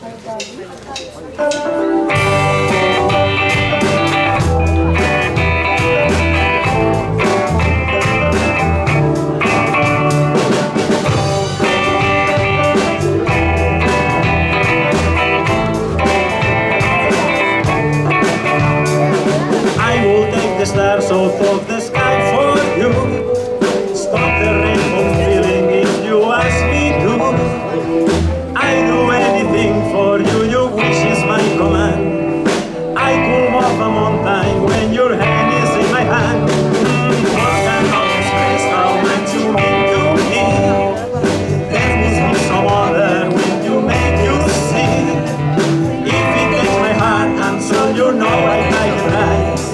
The stars out of the sky for you. Stop the rainbow feeling if you ask me to. I do anything for you, your wish is my command. I could walk a mountain when your hand is in my hand. What kind of express how much you mean to me? There must be some other when you make you see. If it takes my heart and soul, you know I can rise.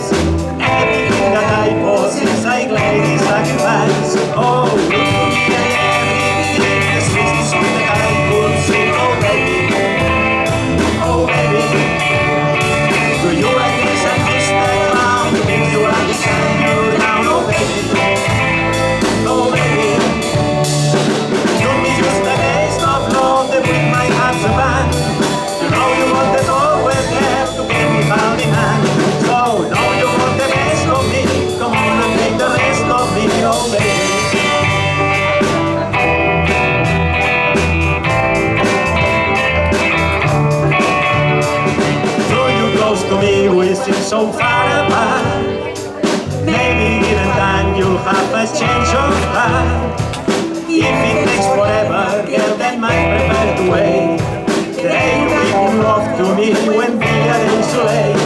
Oh, look at me and everything, the sweetest song that I could sing. Oh baby, do you like this and kiss the ground? If you understand, you're down. Oh baby, give me just a taste of love that with my heart's a band. You know you want it always there to give me hand in hand. So now you want the best of me, come on and take the rest of me. Oh baby. To me, we seem so far apart. Maybe given time you'll have a change of heart. If it takes forever, girl, then might prepare to wait. Today you give love to me when the days too late.